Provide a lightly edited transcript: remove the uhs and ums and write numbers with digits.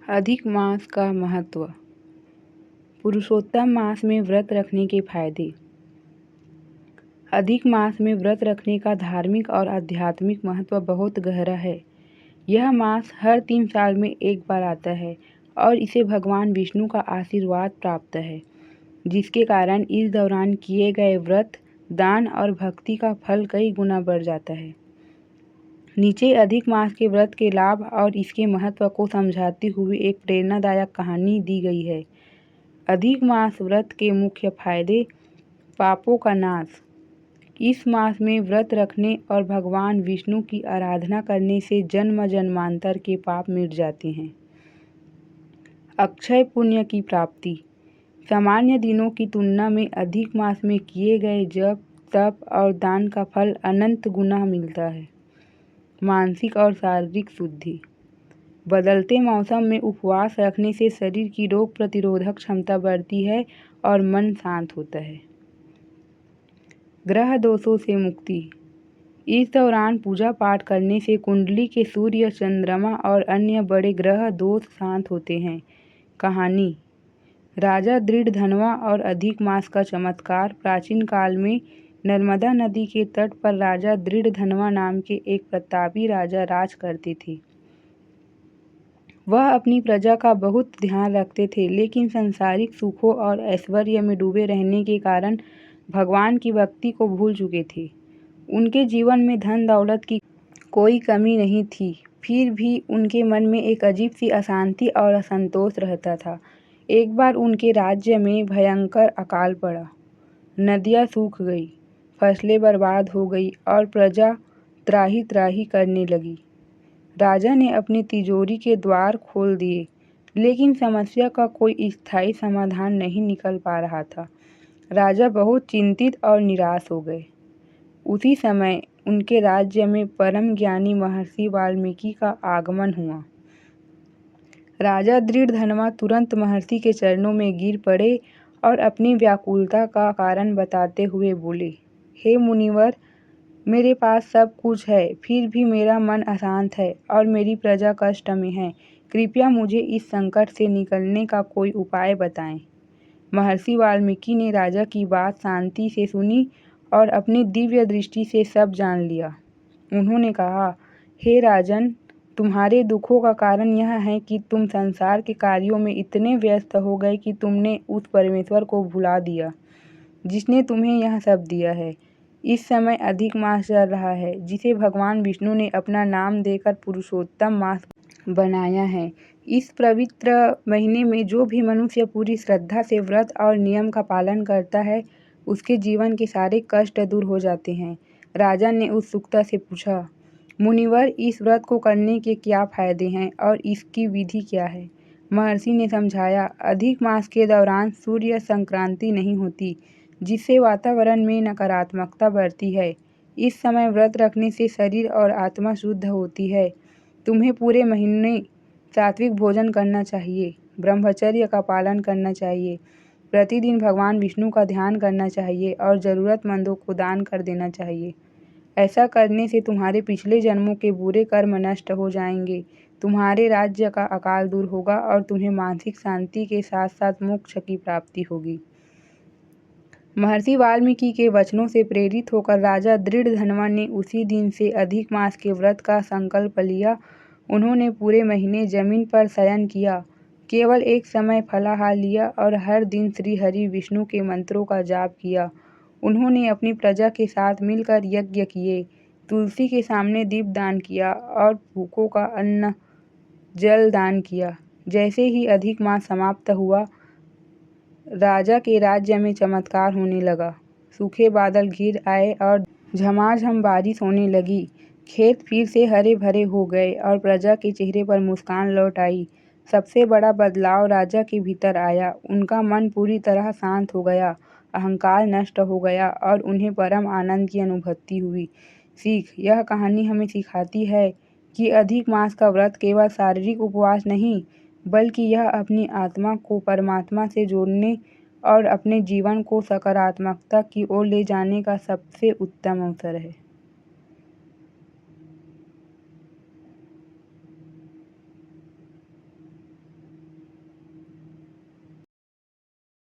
अधिक मास का महत्व। पुरुषोत्तम मास में व्रत रखने के फायदे। अधिक मास में व्रत रखने का धार्मिक और आध्यात्मिक महत्व बहुत गहरा है। यह मास हर 3 साल में एक बार आता है और इसे भगवान विष्णु का आशीर्वाद प्राप्त है, जिसके कारण इस दौरान किए गए व्रत, दान और भक्ति का फल कई गुना बढ़ जाता है। नीचे अधिक मास के व्रत के लाभ और इसके महत्व को समझाते हुए एक प्रेरणादायक कहानी दी गई है। अधिक मास व्रत के मुख्य फायदे। पापों का नाश। इस मास में व्रत रखने और भगवान विष्णु की आराधना करने से जन्म जन्मांतर के पाप मिट जाते हैं। अक्षय पुण्य की प्राप्ति। सामान्य दिनों की तुलना में अधिक मास में किए गए जप, तप और दान का फल अनंत गुना मिलता है। मानसिक और शारीरिक शुद्धि। बदलते मौसम में उपवास रखने से शरीर की रोग प्रतिरोधक क्षमता बढ़ती है और मन शांत होता है। ग्रह दोषों से मुक्ति। इस दौरान पूजा पाठ करने से कुंडली के सूर्य, चंद्रमा और अन्य बड़े ग्रह दोष शांत होते हैं। कहानी। राजा दृढ़धनवा और अधिक मास का चमत्कार। प्राचीन काल में नर्मदा नदी के तट पर राजा दृढ़धनवा नाम के एक प्रतापी राजा राज करते थे। वह अपनी प्रजा का बहुत ध्यान रखते थे, लेकिन सांसारिक सुखों और ऐश्वर्य में डूबे रहने के कारण भगवान की भक्ति को भूल चुके थे। उनके जीवन में धन दौलत की कोई कमी नहीं थी, फिर भी उनके मन में एक अजीब सी अशांति और असंतोष रहता था। एक बार उनके राज्य में भयंकर अकाल पड़ा। नदियाँ सूख गई, फसलें बर्बाद हो गई और प्रजा त्राही त्राही करने लगी। राजा ने अपनी तिजोरी के द्वार खोल दिए, लेकिन समस्या का कोई स्थायी समाधान नहीं निकल पा रहा था। राजा बहुत चिंतित और निराश हो गए। उसी समय उनके राज्य में परम ज्ञानी महर्षि वाल्मीकि का आगमन हुआ। राजा दृढ़धनवा तुरंत महर्षि के चरणों में गिर पड़े और अपनी व्याकुलता का कारण बताते हुए बोले, हे मुनिवर, मेरे पास सब कुछ है, फिर भी मेरा मन अशांत है और मेरी प्रजा कष्ट में है। कृपया मुझे इस संकट से निकलने का कोई उपाय बताएं। महर्षि वाल्मीकि ने राजा की बात शांति से सुनी और अपनी दिव्य दृष्टि से सब जान लिया। उन्होंने कहा, हे राजन, तुम्हारे दुखों का कारण यह है कि तुम संसार के कार्यों में इतने व्यस्त हो गए कि तुमने उस परमेश्वर को भुला दिया जिसने तुम्हें यह सब दिया है। इस समय अधिक मास चल रहा है, जिसे भगवान विष्णु ने अपना नाम देकर पुरुषोत्तम मास बनाया है। इस पवित्र महीने में जो भी मनुष्य पूरी श्रद्धा से व्रत और नियम का पालन करता है, उसके जीवन के सारे कष्ट दूर हो जाते हैं। राजा ने उत्सुकता से पूछा, मुनिवर, इस व्रत को करने के क्या फायदे हैं और इसकी विधि क्या है? महर्षि ने समझाया, अधिक मास के दौरान सूर्य संक्रांति नहीं होती, जिससे वातावरण में नकारात्मकता बढ़ती है। इस समय व्रत रखने से शरीर और आत्मा शुद्ध होती है। तुम्हें पूरे महीने सात्विक भोजन करना चाहिए, ब्रह्मचर्य का पालन करना चाहिए, प्रतिदिन भगवान विष्णु का ध्यान करना चाहिए और ज़रूरतमंदों को दान कर देना चाहिए। ऐसा करने से तुम्हारे पिछले जन्मों के बुरे कर्म नष्ट हो जाएंगे, तुम्हारे राज्य का अकाल दूर होगा और तुम्हें मानसिक शांति के साथ साथ मोक्ष की प्राप्ति होगी। महर्षि वाल्मीकि के वचनों से प्रेरित होकर राजा दृढ़धनवा ने उसी दिन से अधिक मास के व्रत का संकल्प लिया। उन्होंने पूरे महीने जमीन पर शयन किया, केवल एक समय फलाहार लिया और हर दिन श्री हरि विष्णु के मंत्रों का जाप किया। उन्होंने अपनी प्रजा के साथ मिलकर यज्ञ किए, तुलसी के सामने दीप दान किया और भूखों का अन्न जल दान किया। जैसे ही अधिक मास समाप्त हुआ, राजा के राज्य में चमत्कार होने लगा। सूखे बादल घिर आए और झमाझम बारिश होने लगी। खेत फिर से हरे भरे हो गए और प्रजा के चेहरे पर मुस्कान लौट आई। सबसे बड़ा बदलाव राजा के भीतर आया। उनका मन पूरी तरह शांत हो गया, अहंकार नष्ट हो गया और उन्हें परम आनंद की अनुभूति हुई। सीख। यह कहानी हमें सिखाती है कि अधिक मास का व्रत केवल शारीरिक उपवास नहीं, बल्कि यह अपनी आत्मा को परमात्मा से जोड़ने और अपने जीवन को सकारात्मकता की ओर ले जाने का सबसे उत्तम अवसर है।